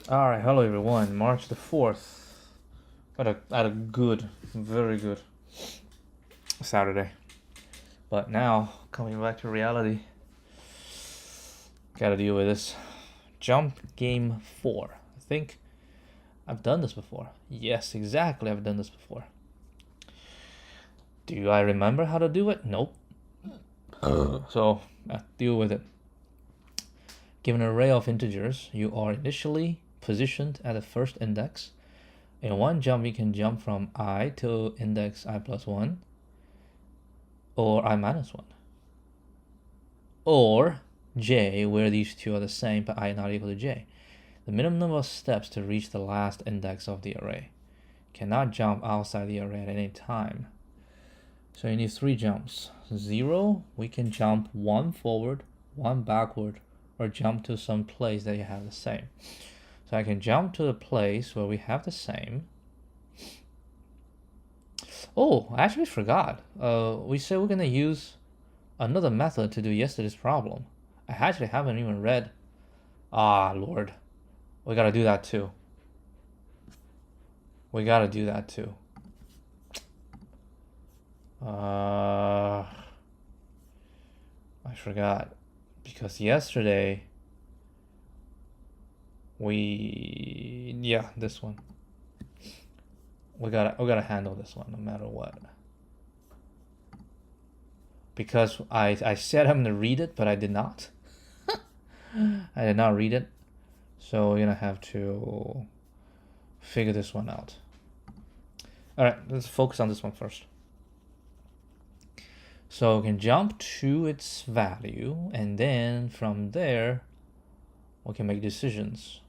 All right, hello everyone. March the 4th. Had a good, very good Saturday. But now, coming back to reality, gotta deal with this. Jump game 4. I think I've done this before. Yes, exactly, I've done this before. Do I remember how to do it? Nope. So, deal with it. Given an array of integers, you are initially positioned at the first index. In one jump, you can jump from I to index I plus 1, or I minus 1, or j, where these two are the same but I not equal to j. The minimum number of steps to reach the last index of the array. Cannot jump outside the array at any time. So you need 3 jumps. 0, we can jump 1 forward, 1 backward, or jump to some place that you have the same. So I can jump to the place where we have the same. Oh, I actually forgot. We said we're gonna use another method to do yesterday's problem. I actually haven't even read. Ah, Lord. We gotta do that too. We gotta do that too. I forgot. Because yesterday this one. We gotta handle this one no matter what. Because I said I'm gonna read it, but I did not. I did not read it. So we're gonna have to figure this one out. Alright, let's focus on this one first. So we can jump to its value, and then from there we can make decisions.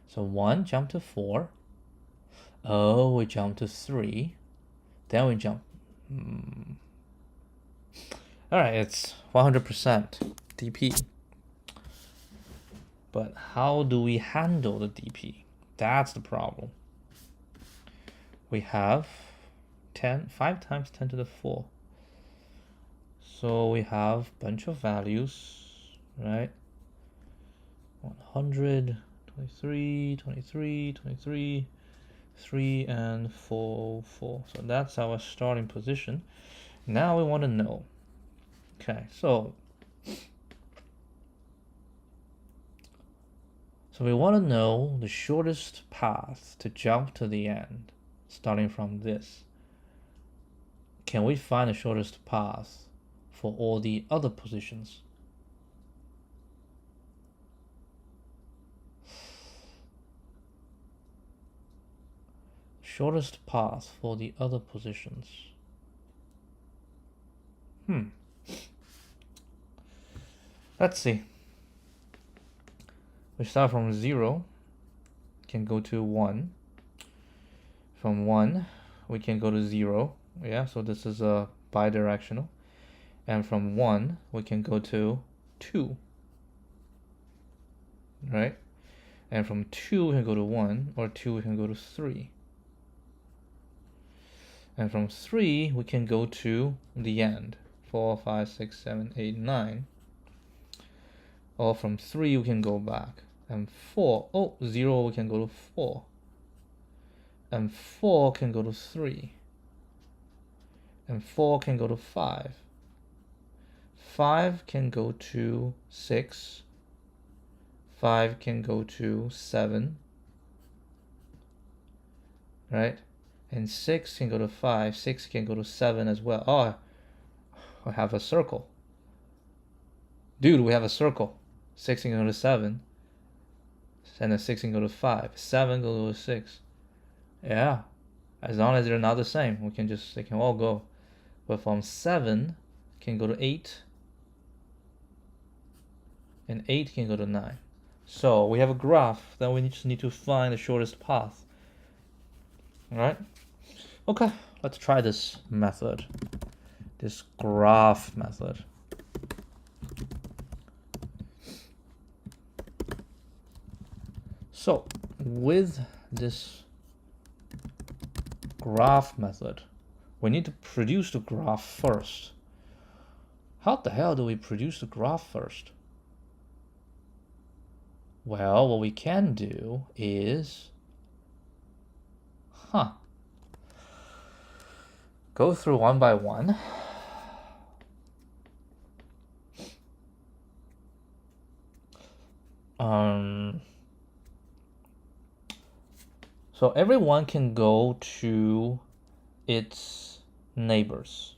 So 1, jump to 4. Oh, we jump to 3. Then we jump. Alright, it's 100% DP. But how do we handle the DP? That's the problem. We have 5 times 10 to the 4. So we have a bunch of values, right? 100, 23, 23, 23, 3, and 4, 4. So that's our starting position. Now we want to know. Okay, so we want to know the shortest path to jump to the end, starting from this. Can we find the shortest path for all the other positions? Shortest path for the other positions. Let's see. We start from 0, can go to 1. From 1, we can go to 0. Yeah, so this is a bidirectional. And from 1, we can go to 2. Right? And from 2, we can go to 1, or 2, we can go to 3. And from 3, we can go to the end. 4, 5, 6, 7, 8, 9. Or from 3, we can go back. And 4, 0, we can go to 4. And 4 can go to 3. And 4 can go to 5. 5 can go to 6. 5 can go to 7. Right? And 6 can go to 5. 6 can go to 7 as well. Oh, I have a circle. Dude, we have a circle. 6 can go to 7. And then 6 can go to 5. 7 can go to 6. Yeah. As long as they're not the same, they can all go. But from 7 can go to 8. And 8 can go to 9. So we have a graph. Then we just need to find the shortest path. Alright? Okay, let's try this method. This graph method. So with this graph method, we need to produce the graph first. How the hell do we produce the graph first? Well, what we can do is, go through one by one. So everyone can go to its neighbors,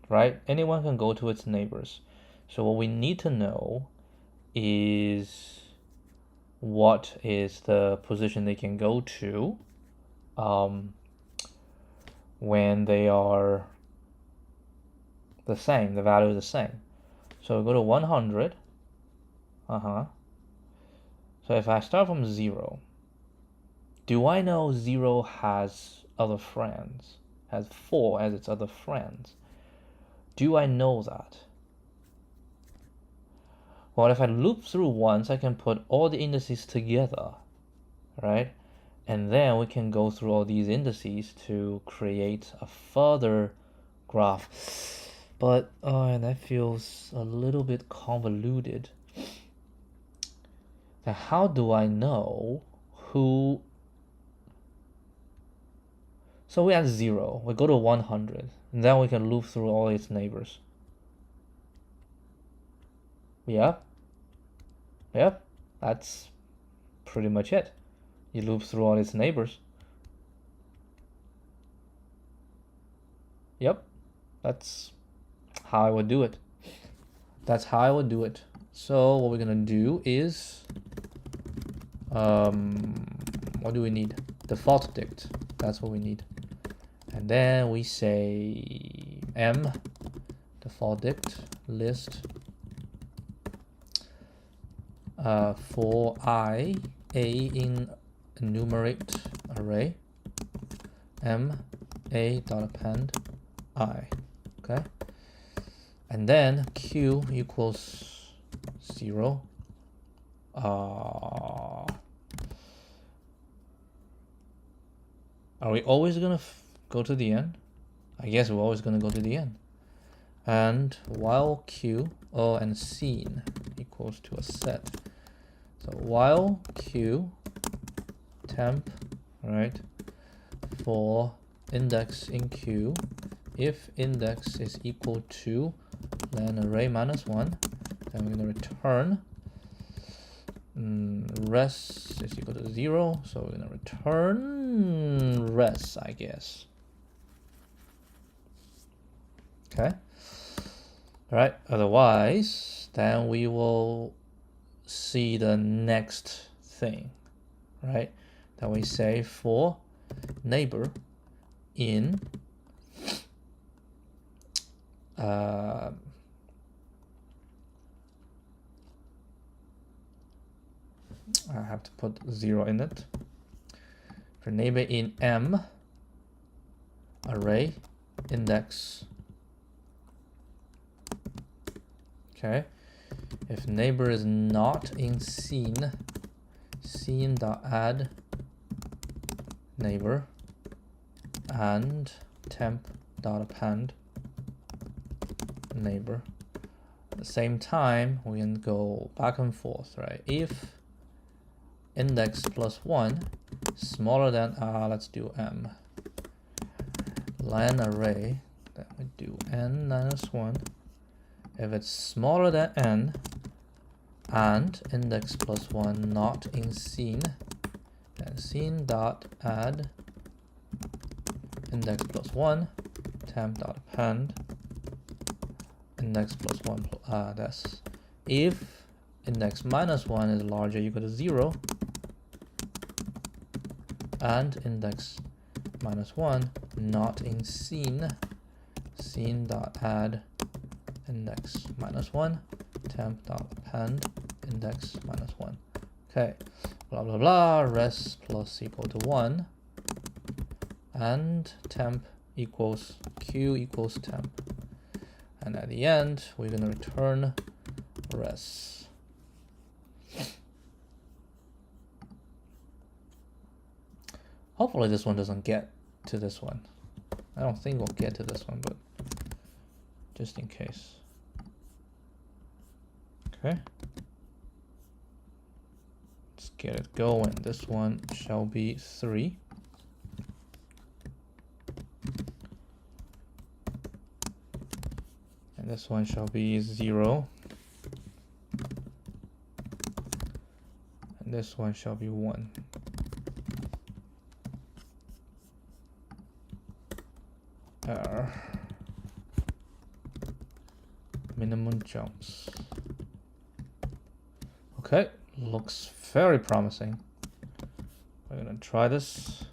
right? Anyone can go to its neighbors. So what we need to know is what is the position they can go to when they are the same, the value is the same. So we go to 100. So if I start from 0, do I know 0 has other friends? Has 4 as its other friends? Do I know that? Well, if I loop through once, I can put all the indices together, right? And then we can go through all these indices to create a further graph. But that feels a little bit convoluted. Now, how do I know who? So we add 0, we go to 100, and then we can loop through all its neighbors. Yep, that's pretty much it. You loop through all its neighbors. Yep, that's how I would do it. That's how I would do it. So what we're gonna do is, what do we need? Default dict. That's what we need. And then we say m default dict list for I a in enumerate array m a dot append I. Okay, and then q equals 0. Are we always gonna go to the end? I guess we're always gonna go to the end. And while q, and scene equals to a set. So while q temp, right, for index in q, if index is equal to len array minus 1, then we're going to return res is equal to 0, so we're going to return res, I guess. Okay. All right, otherwise then we will see the next thing, right? That we say for neighbor in I have to put 0 in it. For neighbor in m array index. Okay. If neighbor is not in scene, scene.add neighbor and temp.append neighbor. At the same time, we can go back and forth, right? If index plus 1 smaller than, let's do m. Len array, then we do n minus 1. If it's smaller than n and index plus 1 not in scene, then scene dot add index plus 1 temp dot append index plus 1 that's if index minus 1 is larger equal to 0 and index minus 1 not in scene, scene dot add index minus 1 temp dot append index minus 1. Okay, blah blah blah, res plus equal to 1 and temp equals q equals temp, and at the end we're going to return res. Hopefully this one doesn't get to this one. I don't think we'll get to this one, but just in case. Okay. Let's get it going. This one shall be 3. And this one shall be 0. And this one shall be 1. Minimum jumps. Okay, looks very promising. We're gonna try this.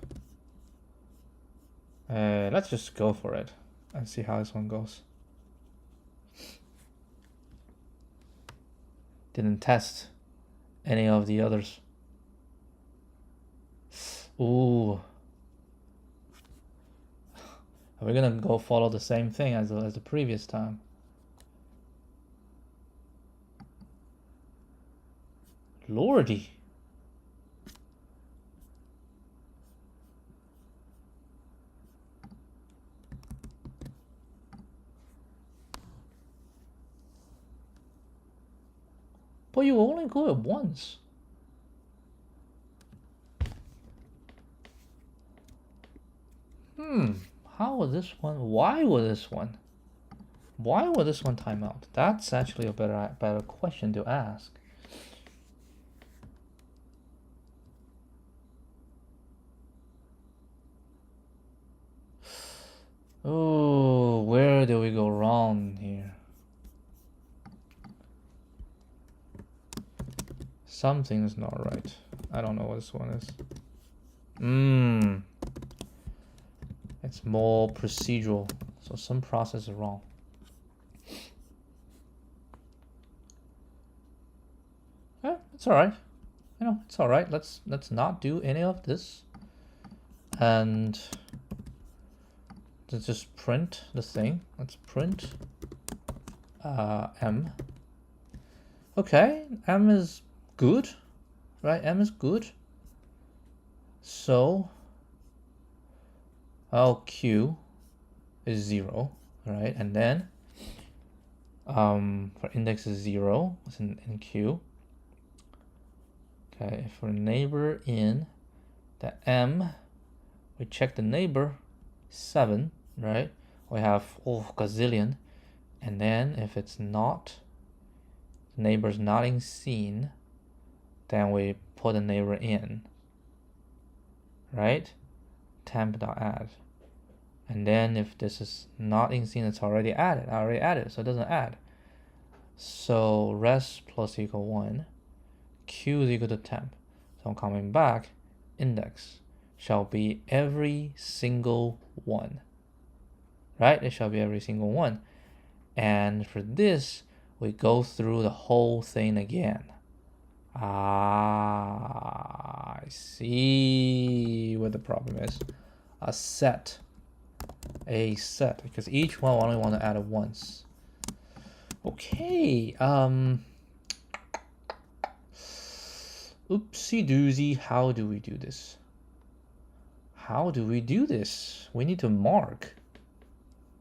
Let's just go for it and see how this one goes. Didn't test any of the others. Ooh. Are we gonna go follow the same thing as the previous time? Lordy. But you only go it once. How was this one? Why was this one? Why would this one time out? That's actually a better question to ask. Oh, where do we go wrong here? Something's not right. I don't know what this one is. It's more procedural, so some process is wrong. Yeah, it's all right. You know, it's all right. Let's not do any of this, and let's just print the thing. Let's print m. Okay, m is good, right? M is good. So Q is 0, right? And then for index is 0, it's in Q. Okay, for neighbor in the M, we check the neighbor 7, right? We have gazillion, and then if it's not, the neighbor's not in scene, then we put the neighbor in, right? Temp.add. And then if this is not in scene, it's already added. I already added, so it doesn't add. So res plus equal 1, q is equal to temp. So I'm coming back, index shall be every single one, right? It shall be every single one. And for this, we go through the whole thing again. I see what the problem is. A set, because each one we only want to add it once. Okay, oopsie doozy, how do we do this? How do we do this? We need to mark.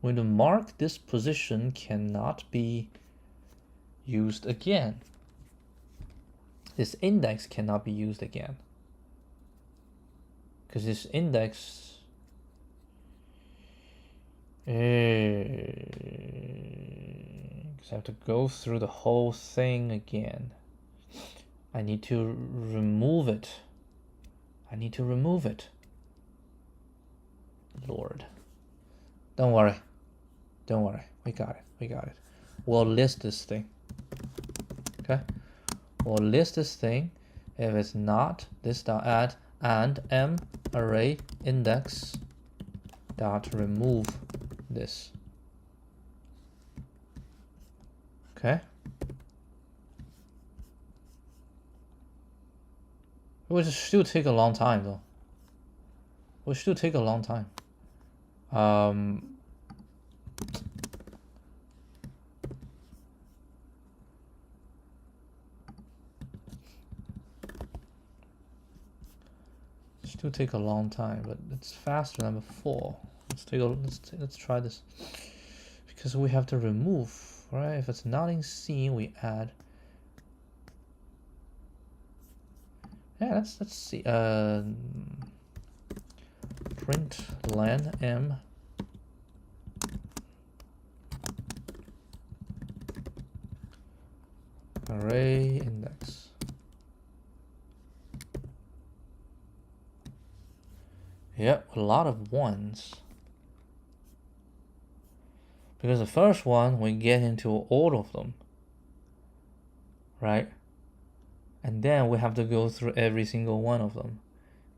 We need to mark this position cannot be used again. This index cannot be used again. Because this index because I have to go through the whole thing again. I need to remove it. I need to remove it. Lord. Don't worry. Don't worry. We got it. We got it. We'll list this thing. Okay? We'll list this thing. If it's not, this dot add and m array index dot remove this. Okay? It will still take a long time though. It will still take a long time. Still take a long time, but it's faster than before. Let's try this, because we have to remove, right? If it's not in scene, we add. Yeah, let's see. Print len m array index. Yep, a lot of ones. Because the first one, we get into all of them, right? And then we have to go through every single one of them.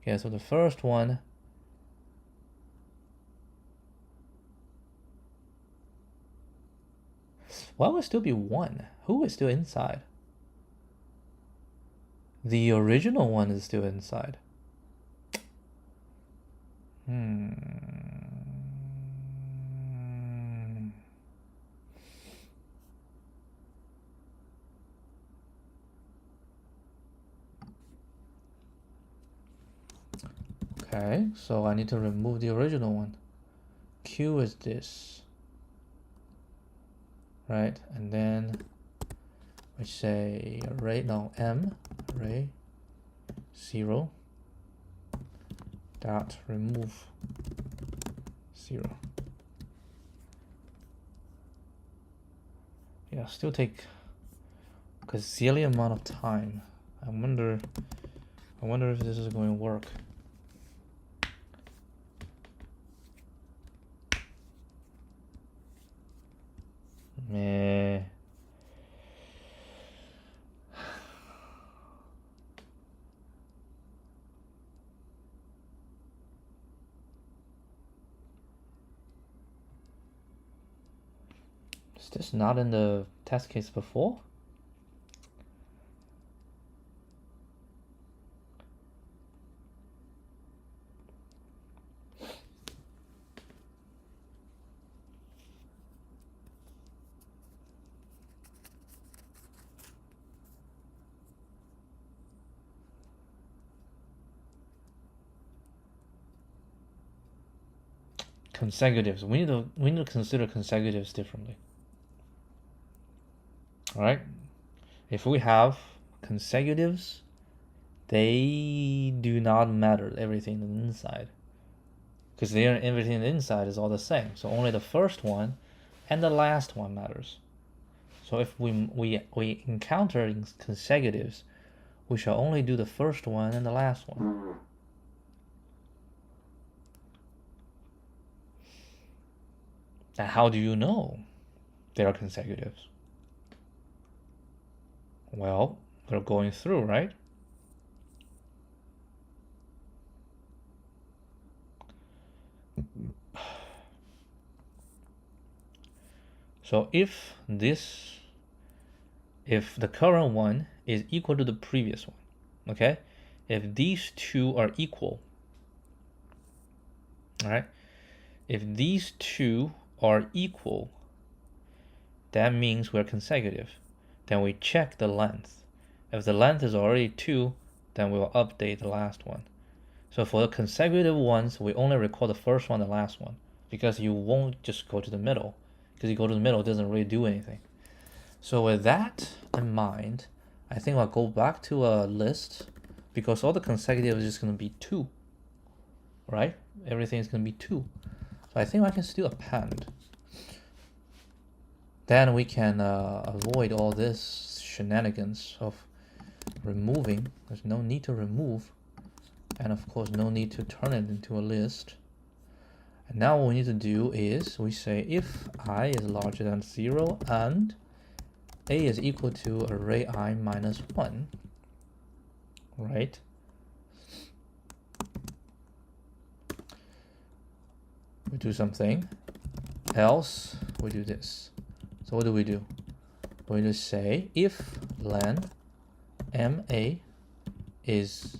Okay, so the first one, why would still be 1? Who is still inside? The original one is still inside. Okay, so I need to remove the original one. Q is this, right? And then we say array, no, m array 0 dot remove 0. Yeah, still take a gazillion amount of time. I wonder if this is going to work. Meh. Is this not in the test case before? Consecutives. We need to consider consecutives differently. All right. If we have consecutives, they do not matter. Everything inside, because everything inside is all the same. So only the first one and the last one matters. So if we encounter consecutives, we shall only do the first one and the last one. And how do you know they are consecutives? Well, they're going through, right? So if the current one is equal to the previous one, okay? If these two are equal, all right? If these two are equal, that means we're consecutive. Then we check the length. If the length is already 2, then we'll update the last one. So for the consecutive ones, we only record the first one and the last one, because you won't just go to the middle, because you go to the middle, it doesn't really do anything. So with that in mind, I think I'll go back to a list, because all the consecutive is just going to be 2, right? Everything is going to be 2. So I think I can still append. Then we can avoid all this shenanigans of removing. There's no need to remove, and of course no need to turn it into a list. And now what we need to do is we say if I is larger than 0 and a is equal to array I minus 1, right? We do something, else we do this. So what do? We just say if len ma is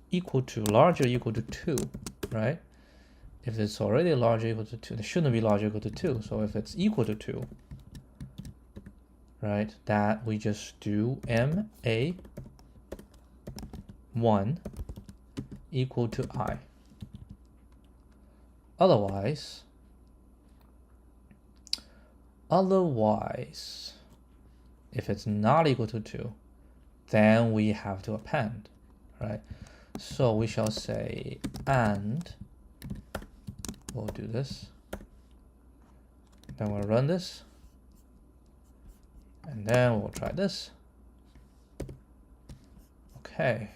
equal to larger or equal to 2, right? If it's already larger or equal to 2, it shouldn't be larger or equal to 2. So if it's equal to 2, right, that we just do ma1 equal to I. Otherwise, if it's not equal to 2, then we have to append, right? So we shall say, and we'll do this. Then we'll run this. And then we'll try this. Okay.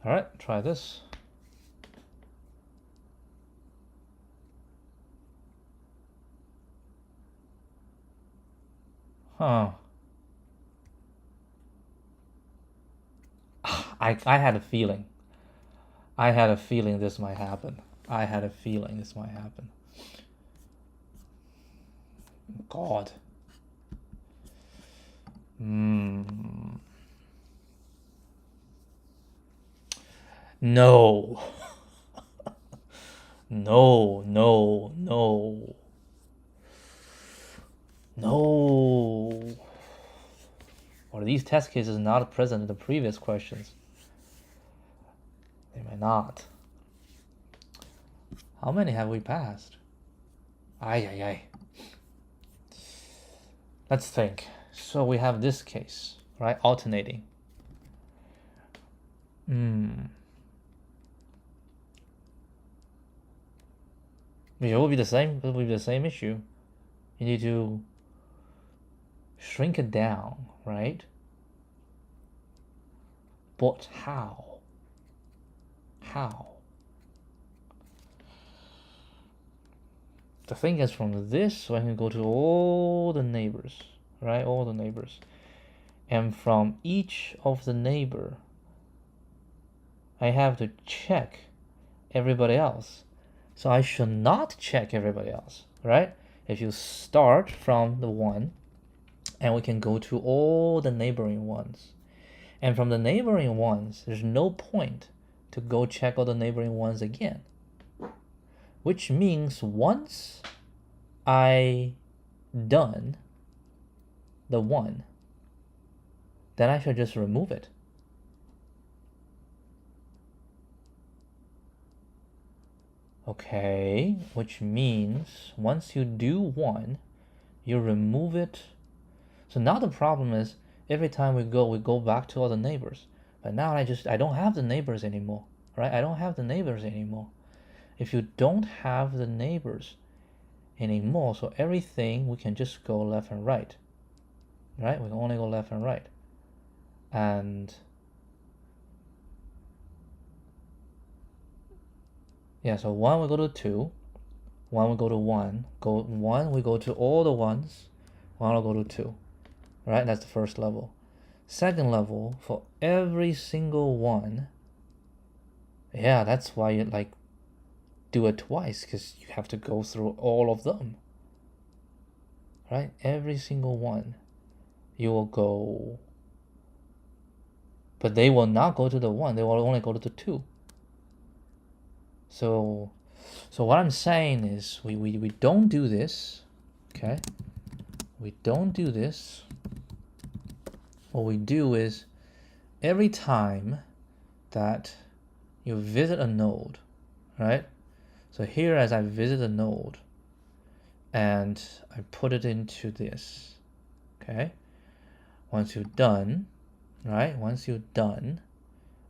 All right, try this. Huh. I had a feeling. I had a feeling this might happen. I had a feeling this might happen. God. No. No, no, no. No. Or these test cases not present in the previous questions? They may not. How many have we passed? Ay. Let's think. So we have this case, right? Alternating. It will be the same. It will be the same issue. You need to shrink it down, right? But how? How? The thing is, from this, I can go to all the neighbors, right? All the neighbors. And from each of the neighbor, I have to check everybody else. So I should not check everybody else, right? If you start from the 1, and we can go to all the neighboring ones. And from the neighboring ones, there's no point to go check all the neighboring ones again. Which means once I done the 1, then I should just remove it. Okay, which means once you do 1, you remove it. So now the problem is every time we go back to all the neighbors. But now I don't have the neighbors anymore, right? I don't have the neighbors anymore. If you don't have the neighbors anymore, so everything we can just go left and right, right? We can only go left and right. And yeah, so 1 we go to 2, 1 we go to 1, 1 we go to all the ones, 1 will go to 2, right? That's the first level. Second level, for every single one, yeah, that's why you like do it twice, because you have to go through all of them, right? Every single one you will go, but they will not go to the 1, they will only go to the 2. So what I'm saying is we don't do this, okay? We don't do this. What we do is every time that you visit a node, right? So here, as I visit a node and I put it into this, okay? Once you're done, right? Once you're done,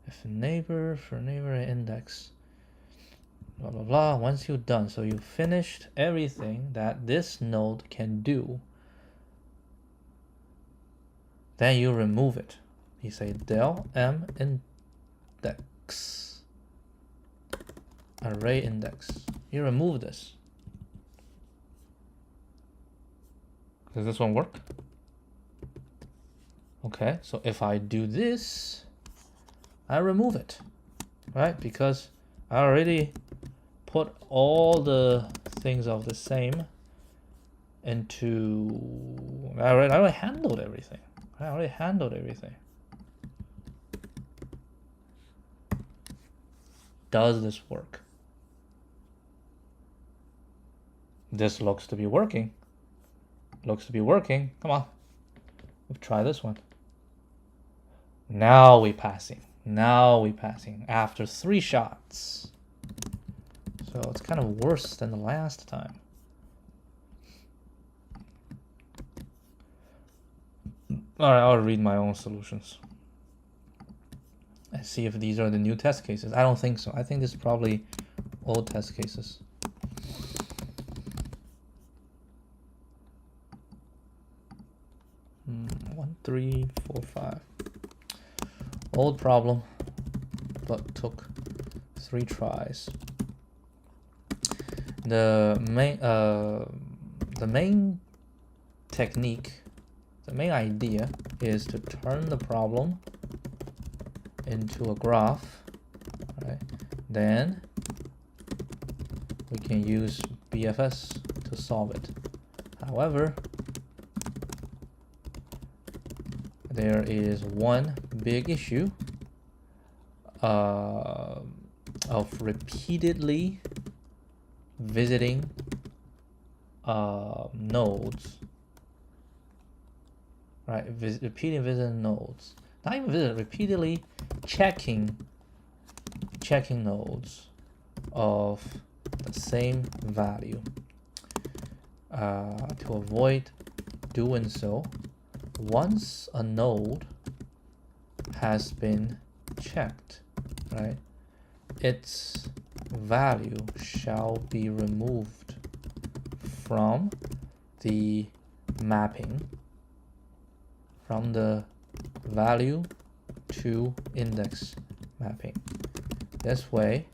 if a neighbor for neighbor index, blah, blah, blah. Once you're done, so you finished everything that this node can do, then you remove it. You say del m index, array index. You remove this. Does this one work? Okay, so if I do this, I remove it, right? Because I already put all the things of the same into, I already handled everything. Does this work? This looks to be working. Come on. Let's try this one. Now we're passing. Now we're passing after 3 shots. So it's kind of worse than the last time. All right, I'll read my own solutions and see if these are the new test cases. I don't think so. I think this is probably old test cases. One, 3, 4, 5. Old problem, but took 3 tries. The main technique, the main idea is to turn the problem into a graph, right? Then we can use BFS to solve it. However, there is one big issue of repeatedly visiting nodes, right? Repeating visiting nodes. Not even repeatedly checking nodes of the same value. To avoid doing so, once a node has been checked, right, its value shall be removed from the mapping, from the value to index mapping. This way,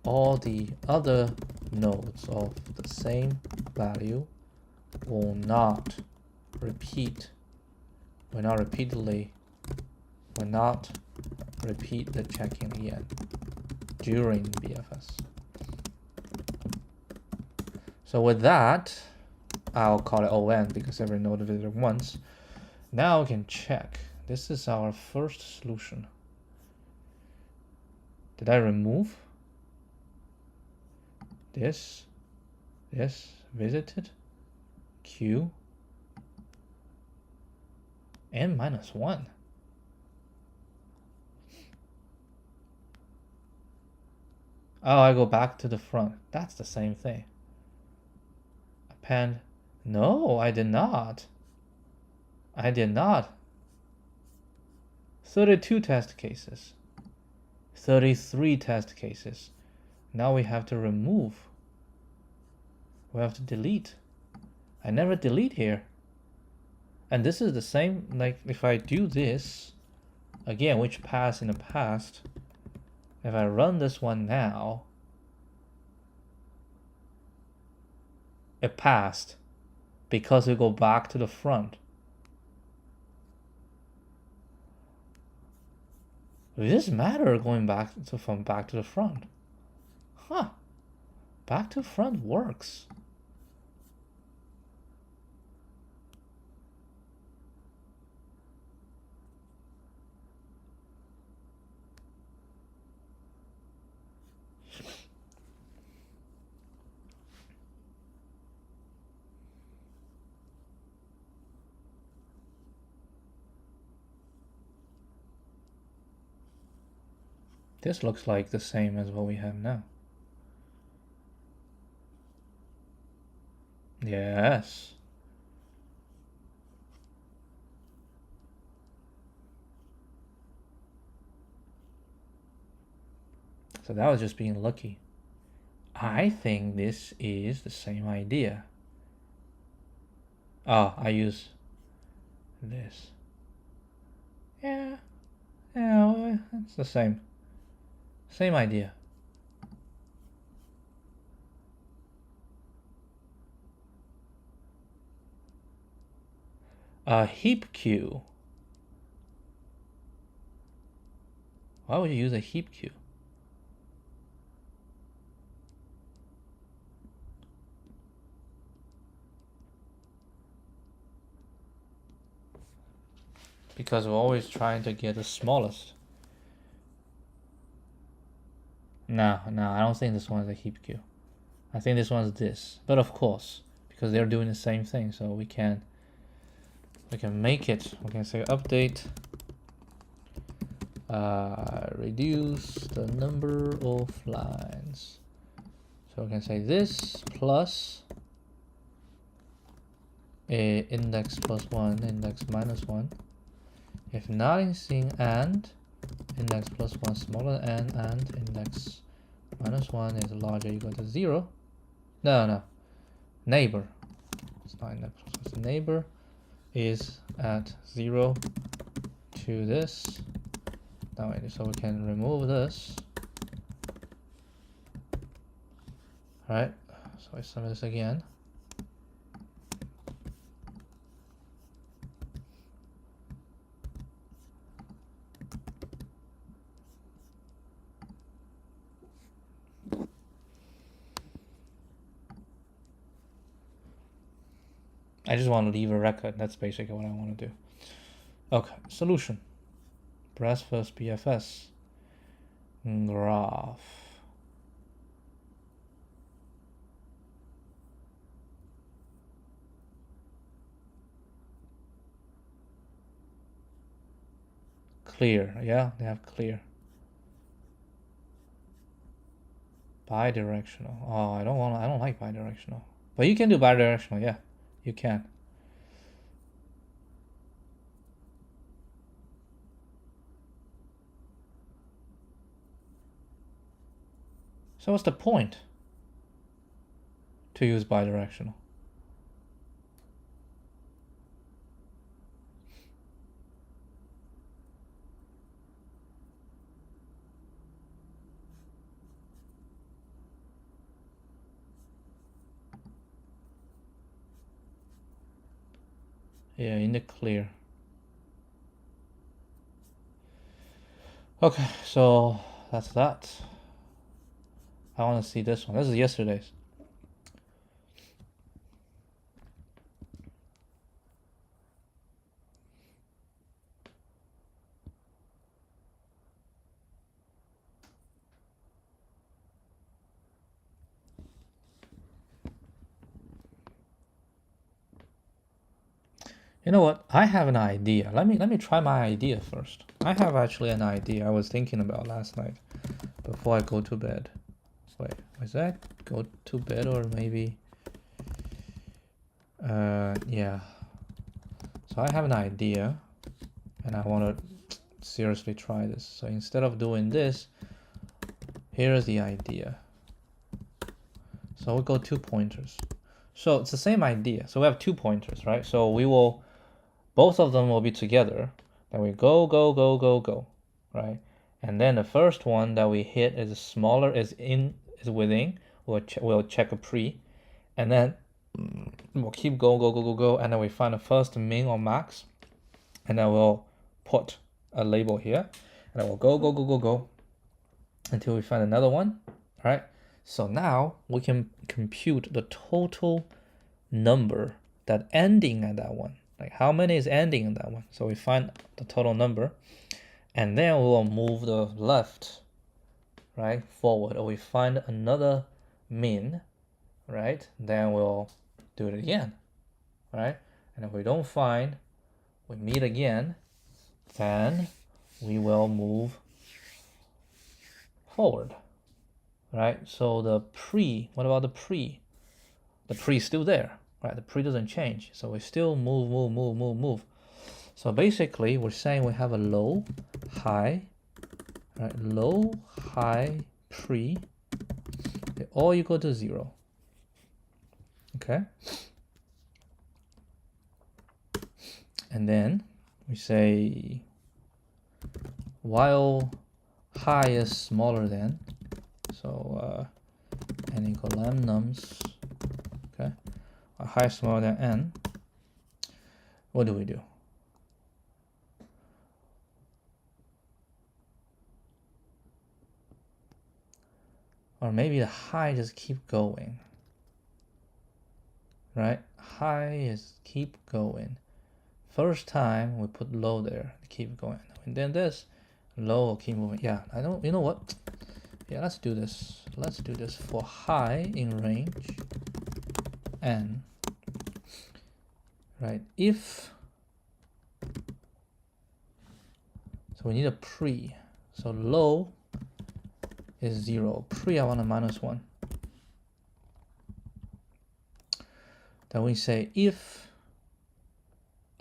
all the other nodes of the same value will not repeat the checking again during BFS. So with that, I'll call it ON because every node visited once. Now we can check. This is our first solution. Did I remove this visited Q n minus 1? Oh, I go back to the front. That's the same thing. Append. No, I did not. 32 test cases. 33 test cases. Now we have to remove. We have to delete. I never delete here. And this is the same, like if I do this again, which passed in the past, if I run this one now, it passed because we go back to the front. Does this matter going back to the front? Huh. Back to front works. This looks like the same as what we have now. Yes. So that was just being lucky. I think this is the same idea. Oh, I use this. Yeah, well, it's the same. Same idea. A heap queue. Why would you use a heap queue? Because we're always trying to get the smallest. No, I don't think this one is a heap queue. I think this one's this. But of course, because they're doing the same thing, so we can make it. We can say update reduce the number of lines. So we can say this plus a index plus 1, index minus 1. If nothing seen, and index plus 1 smaller than n, and index minus 1 is larger or equal to 0. No. Neighbor. It's not index plus 1. Neighbor is at 0 to this. Now, so we can remove this. Alright, so I sum this again. I just want to leave a record. That's basically what I want to do. Okay, solution. Breakfast BFS. Graph. Clear, yeah, they have clear. Bidirectional. Oh, I don't like bidirectional. But you can do bidirectional, yeah. You can. So what's the point to use bidirectional? Yeah, in the clear. Okay, so that's that. I want to see this one. This is yesterday's. You know what? I have an idea. Let me try my idea first. I have actually an idea I was thinking about last night before I go to bed. Wait, was that go to bed or maybe? Yeah. So I have an idea, and I want to seriously try this. So instead of doing this, here's the idea. So we'll go 2 pointers. So it's the same idea. So we have 2 pointers, right? So we will, both of them will be together. Then we go, right? And then the first one that we hit is smaller, is within. We'll check a pre, and then we'll keep go, and then we find the first min or max, and then we'll put a label here, and then we'll go until we find another one. All right. So now we can compute the total number that ending at that one. Like how many is ending in that one? So we find the total number, and then we will move the left, right, forward, or we find another min, right? Then we'll do it again, right? And if we don't find, we meet again, then we will move forward, right? So the pre, what about the pre? The pre is still there, right? The pre doesn't change, so we still move. So basically we're saying we have a low, high, right? Low, high, pre, they all equal to 0. Okay. And then we say while high is smaller than, so n equal lam nums, okay, high is smaller than n, what do we do? Or maybe the high just keep going, right? High is keep going. First time we put low there, keep going, and then this low will keep moving. Yeah, I don't, you know what? Yeah, let's do this. Let's do this for high in range n, right? If So we need a pre. So low is 0. Pre, I want a -1. Then we say if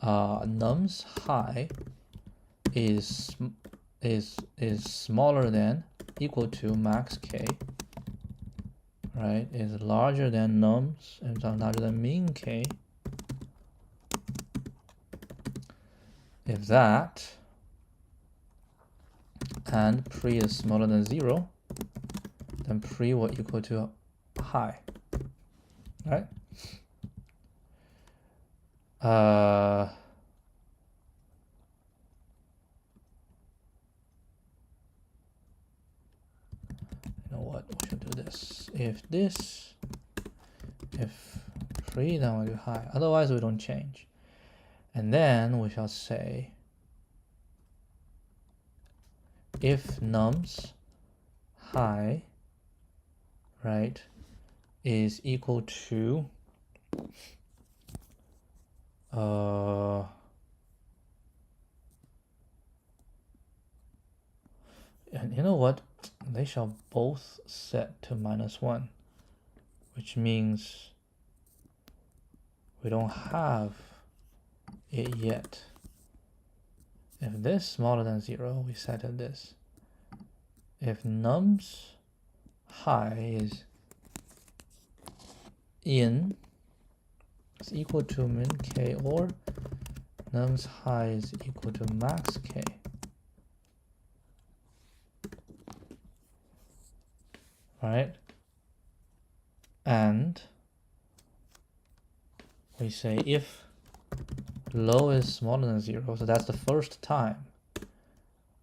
nums high is smaller than equal to max k, right? Is larger than nums and larger than min k. If that and pre is smaller than 0, then pre will equal to high, right? You know what? We should do this. If pre, then we'll do high. Otherwise, we don't change. And then we shall say if nums high, right, is equal to and you know what? They shall both set to -1, which means we don't have it yet. If this smaller than 0, we set at this. If nums high is equal to min k, or nums high is equal to max k, right? And we say if low is smaller than 0, so that's the first time,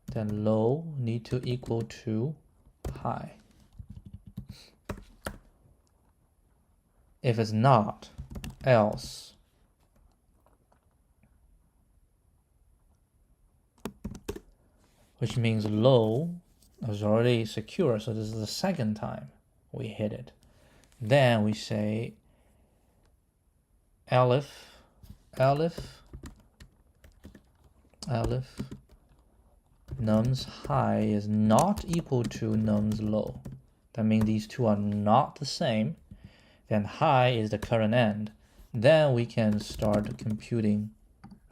then low need to equal to high. If it's not, else which means low is already secure, so this is the second time we hit it. Then we say elif nums high is not equal to nums low. That means these two are not the same. Then high is the current end. Then we can start computing,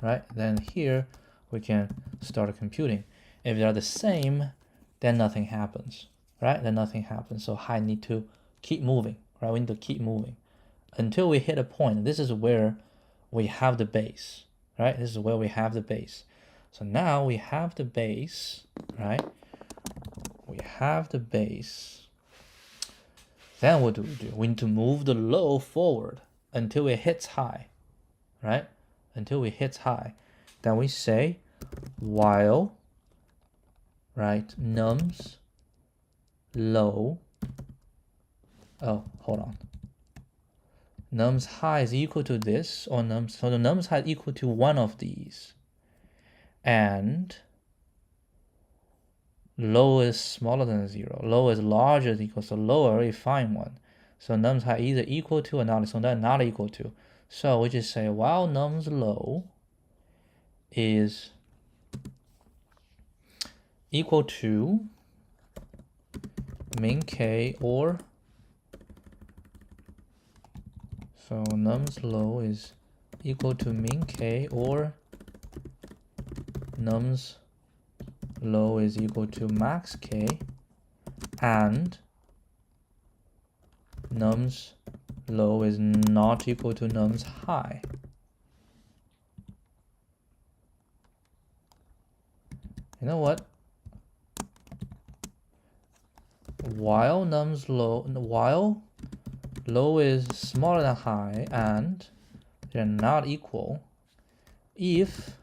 right? Then here we can start computing. If they are the same, then nothing happens, right? Then nothing happens. So high need to keep moving, right? We need to keep moving until we hit a point. This is where we have the base, right? This is where we have the base. So now we have the base, right? We have the base. Then what do? We need to move the low forward until it hits high, right? Until it hits high. Then we say while, right, nums low, oh, hold on. Nums high is equal to this, or so the nums high is equal to one of these. And low is smaller than 0. Low is larger than equal, so lower we find one. So nums high either equal to or not, so that's not equal to. So we just say while nums low is equal to min k, or so nums low is equal to min k, or nums low is equal to max k, and nums low is not equal to nums high. You know what? While low is smaller than high and they're not equal, if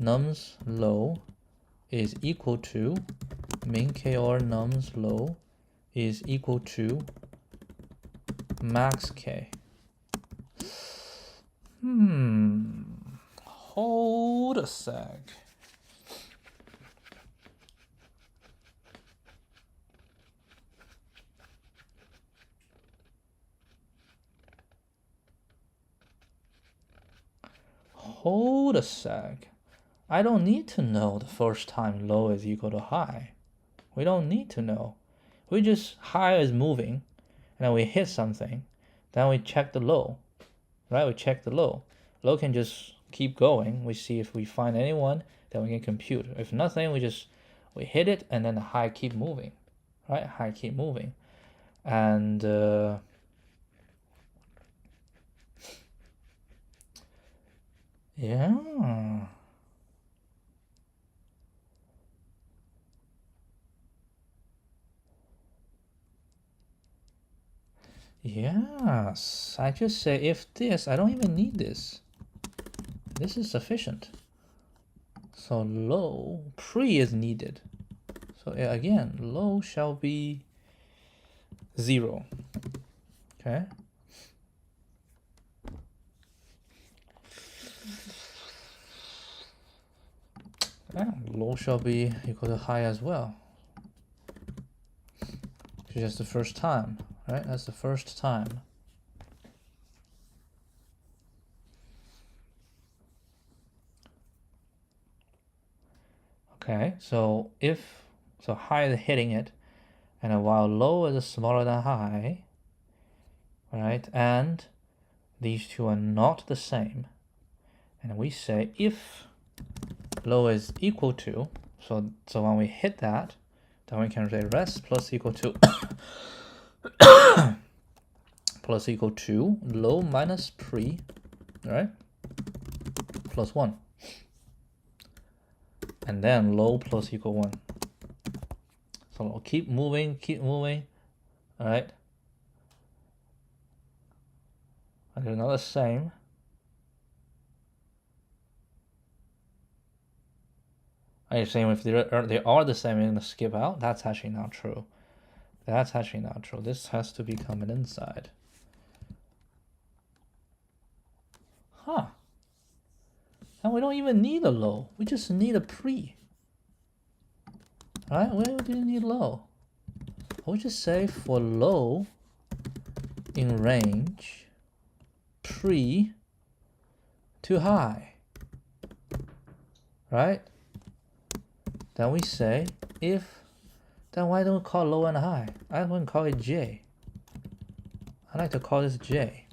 nums low is equal to min k, or nums low is equal to max k. Hold a sec. Hold a sec. I don't need to know the first time low is equal to high. We don't need to know. We just, high is moving, and then we hit something, then we check the low, right? We check the low. Low can just keep going. We see if we find anyone, then we can compute. If nothing, we hit it, and then the high keep moving, right? High keep moving. And yeah. Yes, I just say if this, I don't even need this. This is sufficient. So low, pre is needed. So again, low shall be 0. Okay. And low shall be equal to high as well. It's just the first time, right? That's the first time. Okay, so high is hitting it, and while low is smaller than high, right? And these two are not the same. And we say if low is equal to, so when we hit that, then we can say rest plus equal to plus equal to low minus pre, right? Plus 1. And then low plus equal 1. So we'll keep moving, all right? And do another same. Are you saying if they are the same, you're going to skip out? That's actually not true. That's actually not true. This has to be coming inside. Huh. And we don't even need a low. We just need a pre. Right? We didn't need low. We'll just say for low in range pre to high. Right? Then we say if, then why don't we call low and high? I wouldn't call it J. I like to call this J.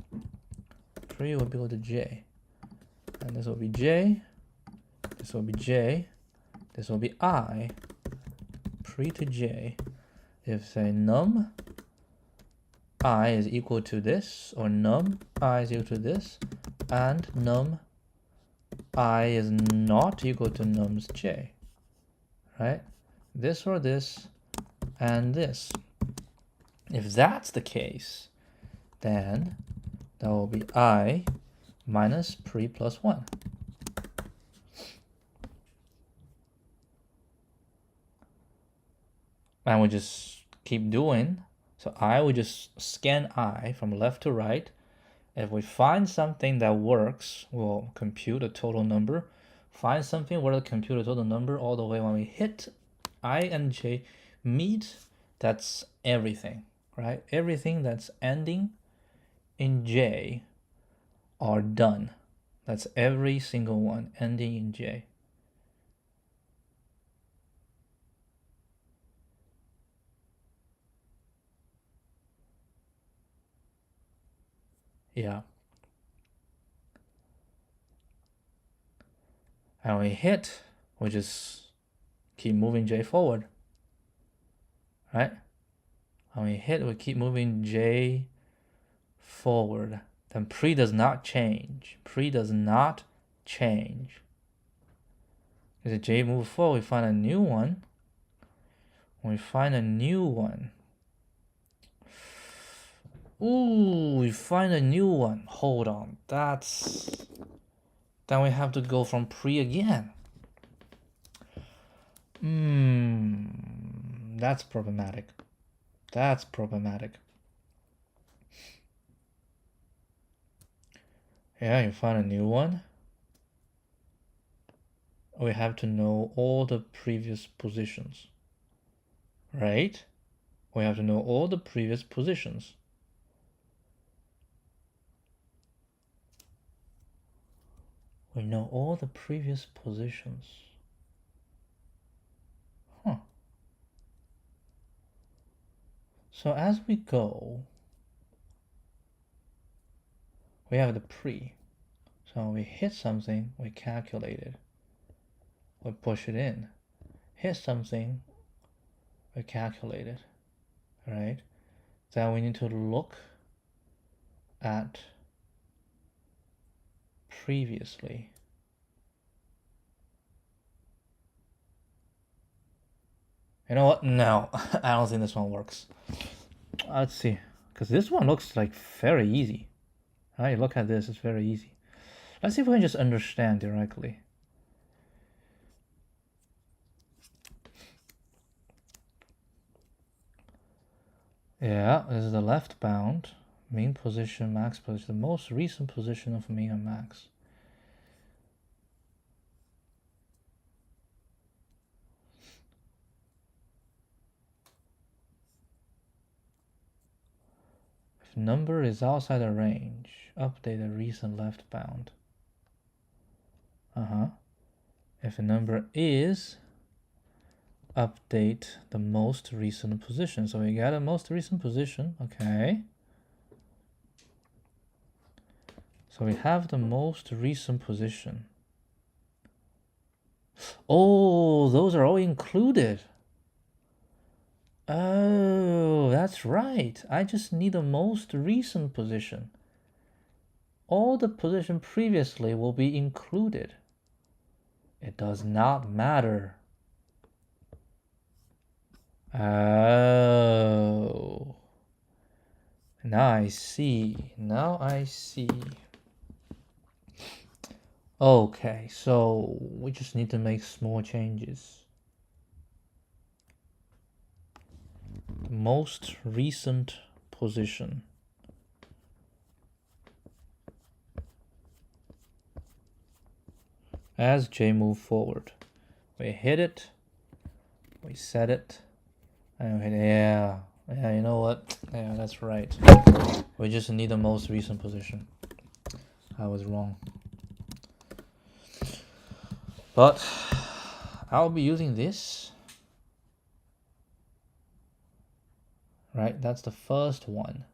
Pre will be equal to J. And this will be J. This will be J. This will be I. Pre to J. If say num I is equal to this, or num I is equal to this, and num I is not equal to num's J. Right? This or this and this. If that's the case, then that will be I minus pre plus 1. And we just keep doing. So I will just scan I from left to right. If we find something that works, we'll compute a total number. Find something where to compute a total number all the way when we hit I and J meet, that's everything, right? Everything that's ending in J are done. That's every single one ending in J. Yeah. And we hit, we just keep moving J forward, right? And we hit, we keep moving J forward. Then pre does not change. Pre does not change. Because J move forward, we find a new one. When we find a new one, ooh, we find a new one. Hold on, then we have to go from pre again. That's problematic. That's problematic. Yeah, you find a new one. We have to know all the previous positions, right? We have to know all the previous positions. We know all the previous positions. Huh. So as we go, we have the pre. So when we hit something, we calculate it. We push it in. Hit something, we calculate it. Right? Then we need to look at previously. You know what? No, I don't think this one works. Let's see. Because this one looks like very easy. Right? Look at this, it's very easy. Let's see if we can just understand directly. Yeah, this is the left bound. Mean position, max position. The most recent position of mean and max. If number is outside the range, update the recent left bound. If a number is, update the most recent position. So we got a most recent position, okay. So we have the most recent position. Oh, those are all included. Oh, that's right. I just need the most recent position. All the position previously will be included. It does not matter. Oh. Now I see. Now I see. Okay, so we just need to make small changes. Most recent position. As J move forward, we hit it, we set it, and we hit it. Yeah, you know what? Yeah, that's right. We just need the most recent position. I was wrong. But I'll be using this. Right, that's the first one.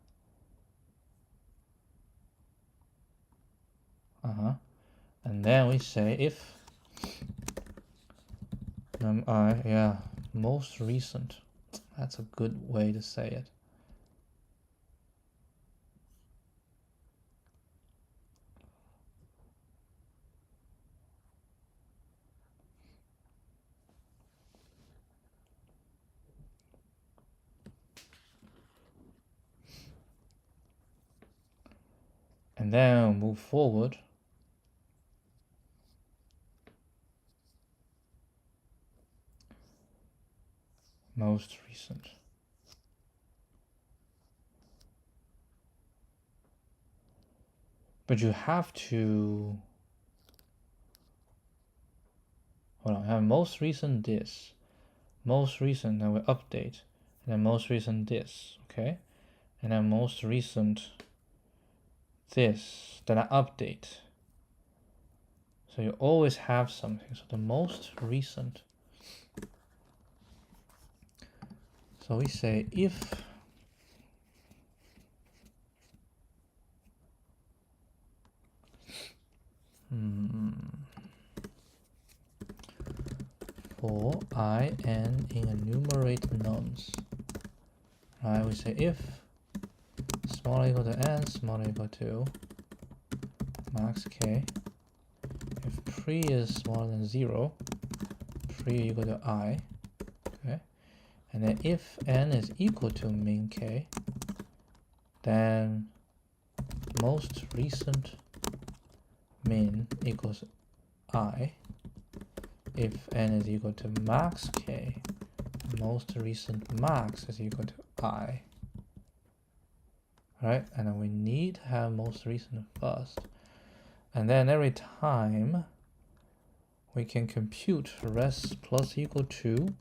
And then we say if yeah, most recent. That's a good way to say it. And then we'll move forward. Most recent. But you have to, hold on, have most recent this, most recent, then we update, and then most recent this, okay? And then most recent this, then I update. So you always have something. So the most recent. So we say if for I n in enumerate nums, right? We say if smaller equal to n, smaller equal to max k. If pre is smaller than 0, pre equal to I, okay? And then if n is equal to min k, then most recent min equals I. If n is equal to max k, most recent max is equal to I. Right? And then we need to have most recent first. And then every time we can compute res plus equal to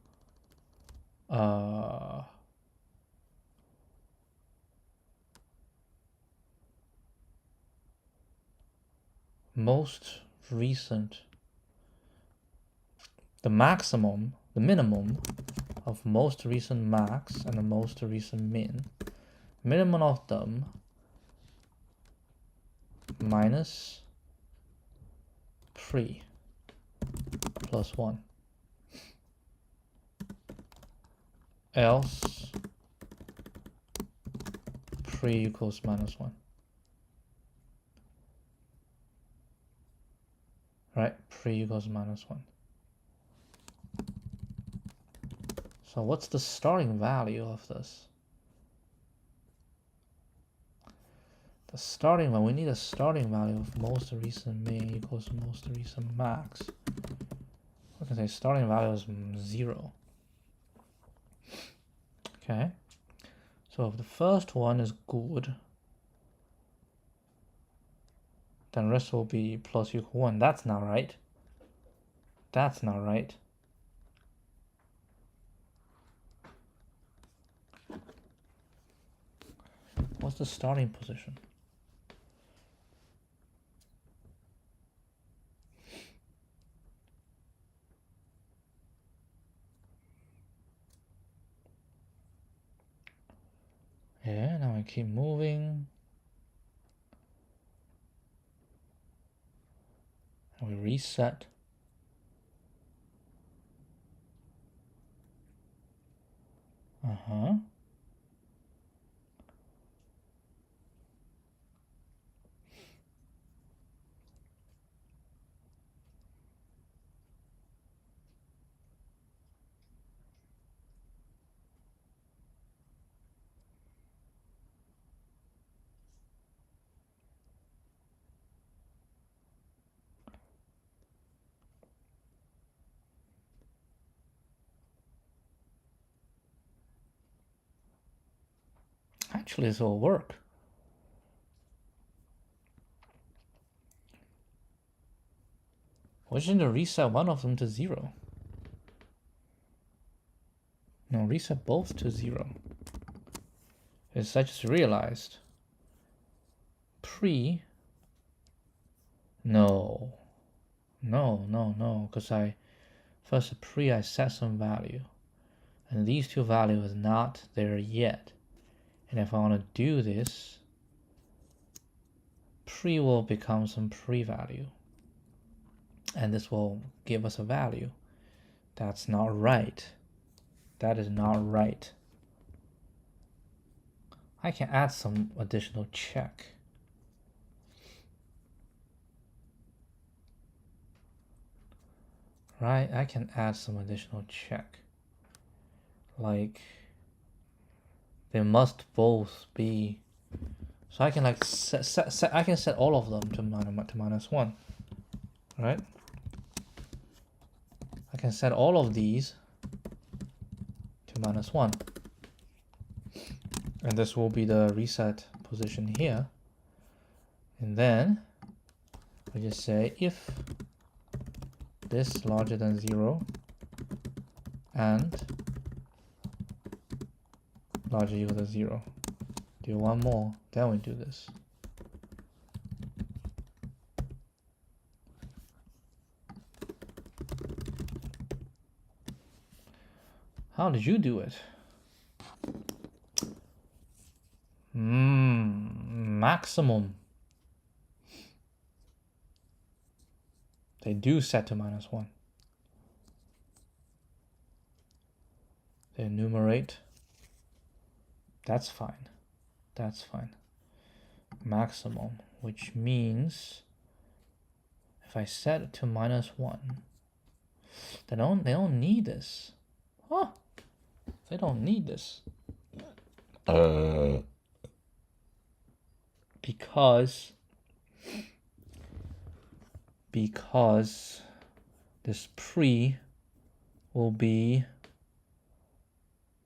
most recent, the maximum, the minimum of most recent max and the most recent min. Minimum of them minus pre plus 1. Else pre equals minus 1. Right? Pre equals minus 1. So what's the starting value of this? The starting value, we need a starting value of most recent min equals most recent max. We can say starting value is 0. Okay. So if the first one is good, then rest will be plus equal 1. That's not right. That's not right. What's the starting position? Yeah, now I keep moving. And we reset. Actually, this will work. Why shouldn't I reset one of them to 0? No, reset both to 0. Because I just realized pre. No, because I first pre I set some value, and these two values is not there yet. And if I want to do this, pre will become some pre-value, and this will give us a value. That's not right. That is not right. I can add some additional check. Right, I can add some additional check. Like, they must both be. So I can like I can set all of them to minus 1. Right? I can set all of these to minus 1. And this will be the reset position here. And then we just say if this larger than 0 and larger equal to 0. Do one more, then we do this. How did you do it? Maximum. They do set to minus 1. They enumerate. That's fine. That's fine. Maximum, which means if I set it to minus 1, they don't need this. Huh? They don't need this. Because this pre will be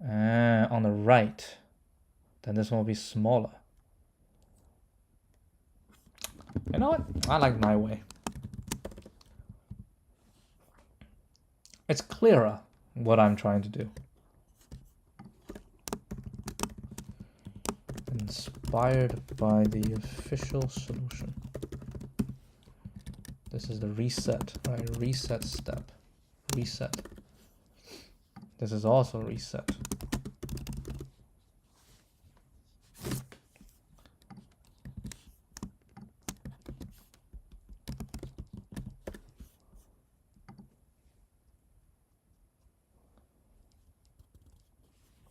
on the right, then this one will be smaller. You know what? I like my way. It's clearer what I'm trying to do. Inspired by the official solution. This is the reset, right? Reset step. Reset. This is also reset.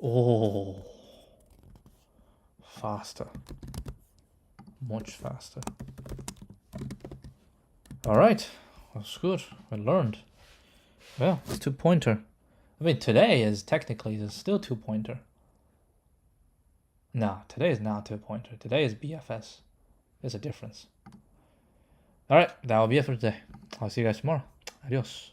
Oh, faster, much faster. All right, that's good. I learned. Yeah, it's 2-pointer. I mean, today is technically it's still 2-pointer. No, today is not 2-pointer. Today is BFS. There's a difference. All right, that will be it for today. I'll see you guys tomorrow. Adios.